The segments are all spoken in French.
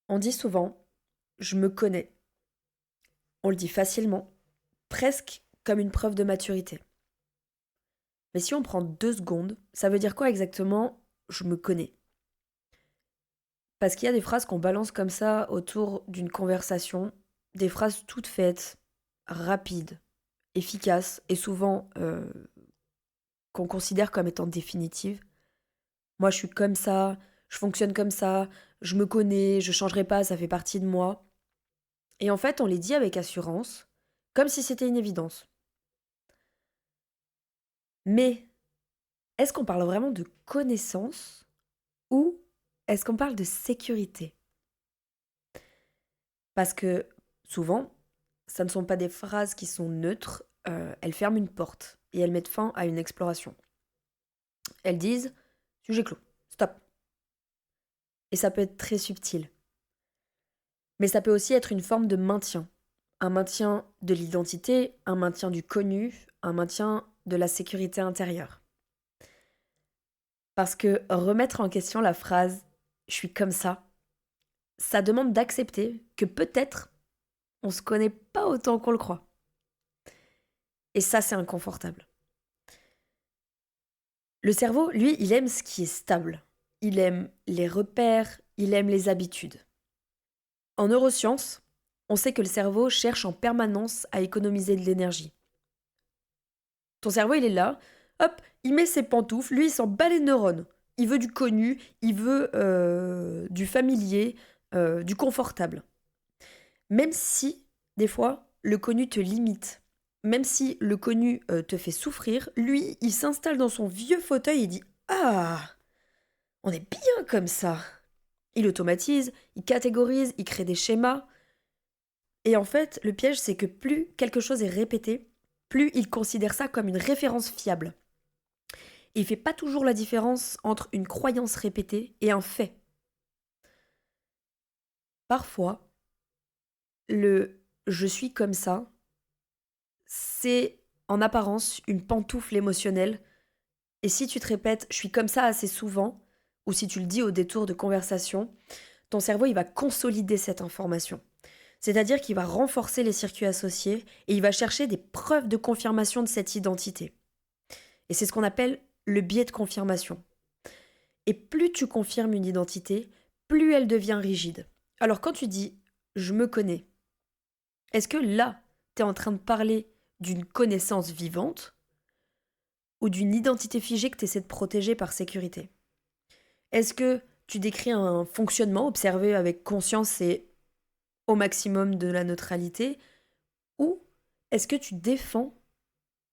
On dit souvent «je me connais». On le dit facilement, presque comme une preuve de maturité. Mais si on prend 2 secondes, ça veut dire quoi exactement «je me connais»? Parce qu'il y a des phrases qu'on balance comme ça autour d'une conversation, des phrases toutes faites, rapides, efficaces et souvent, qu'on considère comme étant définitives. «Moi, je suis comme ça, je fonctionne comme ça, je me connais, je changerai pas, ça fait partie de moi». Et en fait, on les dit avec assurance, comme si c'était une évidence. Mais est-ce qu'on parle vraiment de connaissance ou est-ce qu'on parle de sécurité? Parce que souvent, ça ne sont pas des phrases qui sont neutres, elles ferment une porte et elles mettent fin à une exploration. Elles disent: «Sujet clos, stop», et ça peut être très subtil. Mais ça peut aussi être une forme de maintien. Un maintien de l'identité, un maintien du connu, un maintien de la sécurité intérieure. Parce que remettre en question la phrase «je suis comme ça demande d'accepter que peut-être on se connaît pas autant qu'on le croit. Et ça, c'est inconfortable. Le cerveau, lui, il aime ce qui est stable. Il aime les repères, il aime les habitudes. En neurosciences, on sait que le cerveau cherche en permanence à économiser de l'énergie. Ton cerveau, il est là, hop, il met ses pantoufles, lui, il s'en bat les neurones. Il veut du connu, il veut du familier, du confortable. Même si, des fois, le connu te limite, même si le connu te fait souffrir, lui, il s'installe dans son vieux fauteuil et dit: «Ah, on est bien comme ça». Il automatise, il catégorise, il crée des schémas. Et en fait, le piège, c'est que plus quelque chose est répété, plus il considère ça comme une référence fiable. Et il fait pas toujours la différence entre une croyance répétée et un fait. Parfois, le «je suis comme ça», c'est en apparence une pantoufle émotionnelle. Et si tu te répètes «je suis comme ça» assez souvent, ou si tu le dis au détour de conversation, ton cerveau il va consolider cette information. C'est-à-dire qu'il va renforcer les circuits associés et il va chercher des preuves de confirmation de cette identité. Et c'est ce qu'on appelle le biais de confirmation. Et plus tu confirmes une identité, plus elle devient rigide. Alors quand tu dis «je me connais», est-ce que là, tu es en train de parler d'une connaissance vivante ou d'une identité figée que tu essaies de protéger par sécurité? Est-ce que tu décris un fonctionnement observé avec conscience et au maximum de la neutralité, ou est-ce que tu défends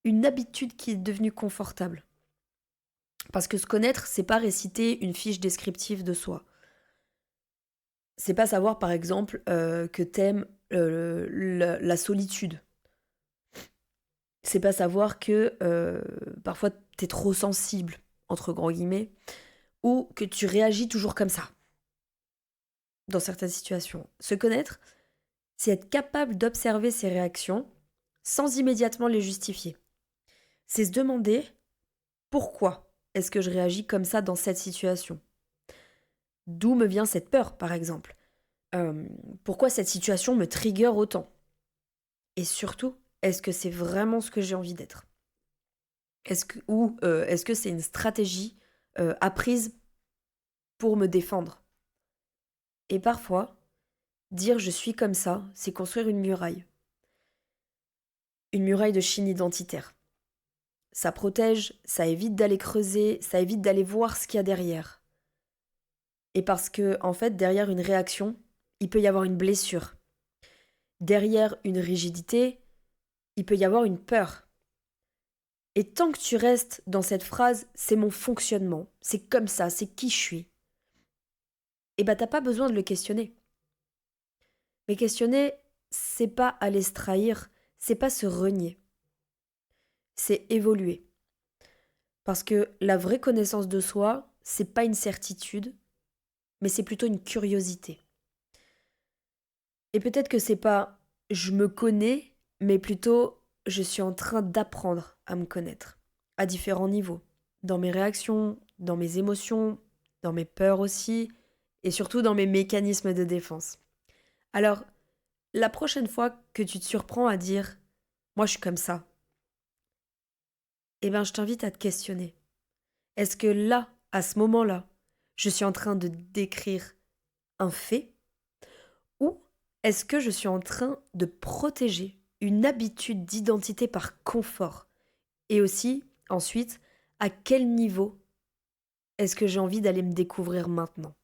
une habitude qui est devenue confortable? Parce que se connaître, c'est pas réciter une fiche descriptive de soi. C'est pas savoir, par exemple, que t'aimes la solitude. C'est pas savoir que parfois t'es trop sensible, entre grands guillemets, ou que tu réagis toujours comme ça dans certaines situations. Se connaître, c'est être capable d'observer ses réactions sans immédiatement les justifier. C'est se demander pourquoi est-ce que je réagis comme ça dans cette situation. D'où me vient cette peur, par exemple. Euh, Pourquoi cette situation me trigger autant. Et surtout, est-ce que c'est vraiment ce que j'ai envie d'être? Est-ce que c'est une stratégie apprise pour me défendre? Et parfois, dire je suis comme ça, c'est construire une muraille. Une muraille de Chine identitaire. Ça protège, ça évite d'aller creuser, ça évite d'aller voir ce qu'il y a derrière. Et parce que, en fait, derrière une réaction, il peut y avoir une blessure. Derrière une rigidité, il peut y avoir une peur. Et tant que tu restes dans cette phrase, c'est mon fonctionnement, c'est comme ça, c'est qui je suis, et bah t'as pas besoin de le questionner. Mais questionner, c'est pas aller se trahir, c'est pas se renier, c'est évoluer. Parce que la vraie connaissance de soi, c'est pas une certitude, mais c'est plutôt une curiosité. Et peut-être que c'est pas je me connais, mais plutôt je suis en train d'apprendre à me connaître, à différents niveaux, dans mes réactions, dans mes émotions, dans mes peurs aussi, et surtout dans mes mécanismes de défense. Alors, la prochaine fois que tu te surprends à dire moi je suis comme ça, eh ben je t'invite à te questionner. Est-ce que là, à ce moment-là, je suis en train de décrire un fait ou est-ce que je suis en train de protéger une habitude d'identité par confort? Et aussi, ensuite, à quel niveau est-ce que j'ai envie d'aller me découvrir maintenant?